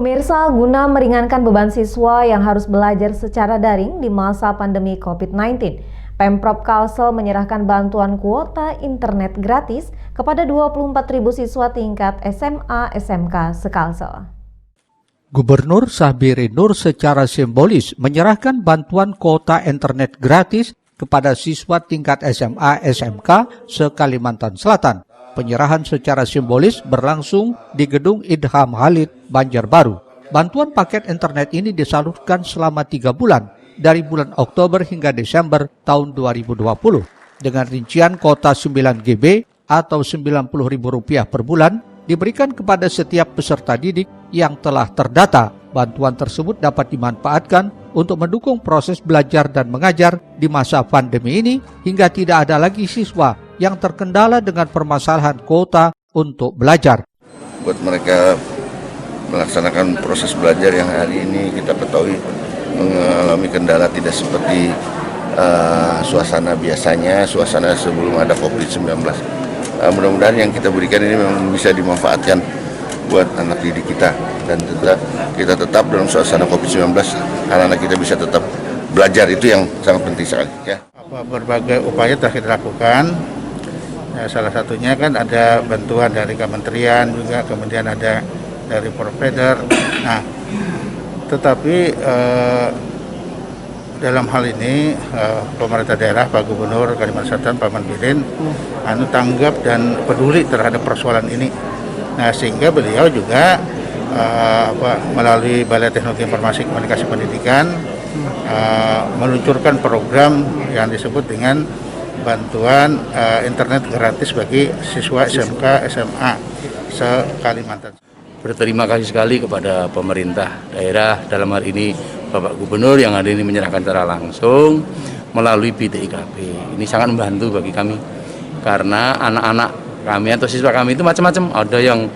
Pemirsa, guna meringankan beban siswa yang harus belajar secara daring di masa pandemi COVID-19, Pemprov Kalsel menyerahkan bantuan kuota internet gratis kepada 24.000 siswa tingkat SMA SMK se-Kalsel. Gubernur Sahbiri Nur secara simbolis menyerahkan bantuan kuota internet gratis kepada siswa tingkat SMA SMK se-Kalimantan Selatan. Penyerahan secara simbolis berlangsung di Gedung Idham Khalid, Banjarbaru. Bantuan paket internet ini disalurkan selama 3 bulan, dari bulan Oktober hingga Desember tahun 2020, dengan rincian kuota 9 GB atau Rp90.000 per bulan diberikan kepada setiap peserta didik yang telah terdata. Bantuan tersebut dapat dimanfaatkan untuk mendukung proses belajar dan mengajar di masa pandemi ini hingga tidak ada lagi siswa yang terkendala dengan permasalahan kuota untuk belajar. Buat mereka melaksanakan proses belajar yang hari ini kita ketahui mengalami kendala tidak seperti suasana biasanya, suasana sebelum ada COVID-19. Mudah-mudahan yang kita berikan ini memang bisa dimanfaatkan buat anak didik kita, dan kita tetap dalam suasana COVID-19, anak-anak kita bisa tetap belajar, itu yang sangat penting sekali. Ya. Berbagai upaya telah kita lakukan. Ya, salah satunya kan ada bantuan dari kementerian juga, kemudian ada dari provider. Nah, tetapi dalam hal ini pemerintah daerah, Pak Gubernur Kalimantan Selatan, Pak Manbirin, tanggap dan peduli terhadap persoalan ini. Nah, sehingga beliau juga melalui Balai Teknologi Informasi Komunikasi Pendidikan meluncurkan program yang disebut dengan bantuan internet gratis bagi siswa SMK SMA se-Kalimantan. Berterima kasih sekali kepada pemerintah daerah, dalam hal ini Bapak Gubernur yang hari ini menyerahkan secara langsung melalui BTIKB. Ini sangat membantu bagi kami, karena anak-anak kami atau siswa kami itu macam-macam. Ada yang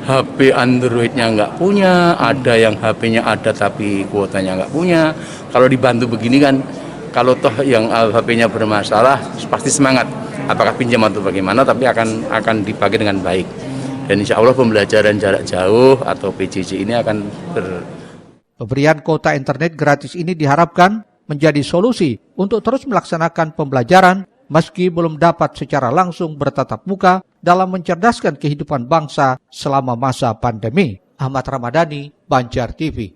HP Android-nya nggak punya, ada yang HP-nya ada tapi kuotanya nggak punya. Kalau dibantu begini kan, kalau toh yang HP-nya bermasalah pasti semangat, apakah pinjam atau bagaimana, tapi akan dipakai dengan baik. Dan insya Allah pembelajaran jarak jauh atau PJJ ini akan Pemberian kuota internet gratis ini diharapkan menjadi solusi untuk terus melaksanakan pembelajaran meski belum dapat secara langsung bertatap muka dalam mencerdaskan kehidupan bangsa selama masa pandemi. Ahmad Ramadhani, Banjar TV.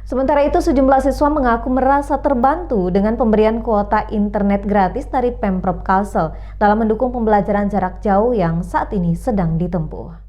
Sementara itu, sejumlah siswa mengaku merasa terbantu dengan pemberian kuota internet gratis dari Pemprov Kalsel dalam mendukung pembelajaran jarak jauh yang saat ini sedang ditempuh.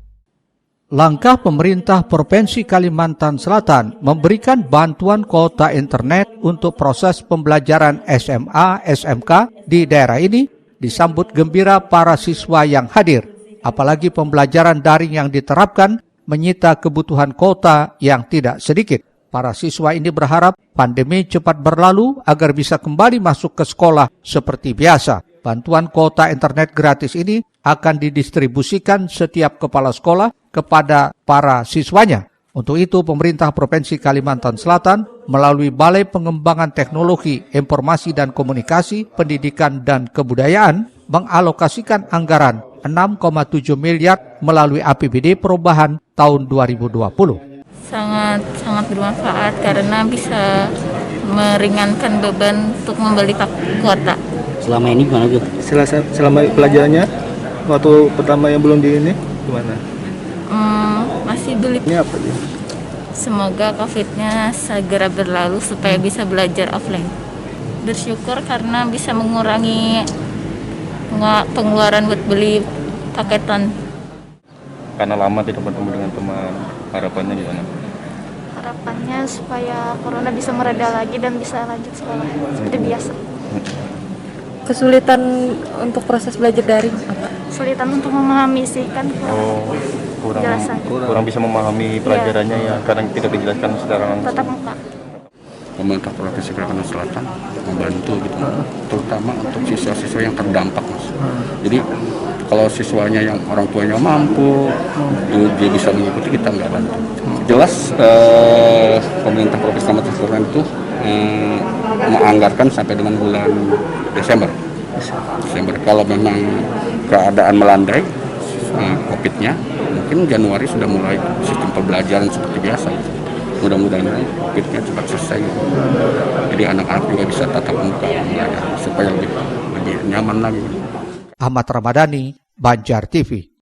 Langkah pemerintah Provinsi Kalimantan Selatan memberikan bantuan kuota internet untuk proses pembelajaran SMA, SMK di daerah ini disambut gembira para siswa yang hadir. Apalagi pembelajaran daring yang diterapkan menyita kebutuhan kuota yang tidak sedikit. Para siswa ini berharap pandemi cepat berlalu agar bisa kembali masuk ke sekolah seperti biasa. Bantuan kuota internet gratis ini akan didistribusikan setiap kepala sekolah kepada para siswanya. Untuk itu, pemerintah Provinsi Kalimantan Selatan melalui Balai Pengembangan Teknologi, Informasi dan Komunikasi, Pendidikan dan Kebudayaan mengalokasikan anggaran 6,7 miliar melalui APBD perubahan tahun 2020. Sangat bermanfaat karena bisa meringankan beban untuk membeli kuota. Selama ini gimana Bu? Selama pelajarannya waktu pertama yang belum di ini gimana? Masih beli. Ini apa dia? Semoga COVID-nya segera berlalu supaya bisa belajar offline. Bersyukur karena bisa mengurangi pengeluaran buat beli paketan. Karena lama tidak bertemu dengan teman, harapannya gimana? Harapannya supaya corona bisa mereda lagi dan bisa lanjut sekolah seperti biasa. Kesulitan untuk proses belajar daring apa? Kesulitan untuk memahami sih kan kurang bisa memahami pelajarannya ya, karena tidak dijelaskan secara langsung. Tatap muka. Pemerintah Provinsi Kalimantan Selatan membantu gitu, terutama untuk siswa-siswa yang terdampak, Mas. Jadi kalau siswanya yang orang tuanya mampu, dia bisa mengikuti, kita nggak bantu. Jelas pemerintah Provinsi Kalimantan Selatan itu menganggarkan sampai dengan bulan Desember. Kalau memang keadaan melandai, COVID-nya, mungkin Januari sudah mulai sistem pembelajaran seperti biasa. Mudah-mudahan COVID-nya cepat selesai. Jadi anak-anak juga bisa tatap muka belajar supaya lebih nyaman lagi. Ahmad Ramadhani, Banjar TV.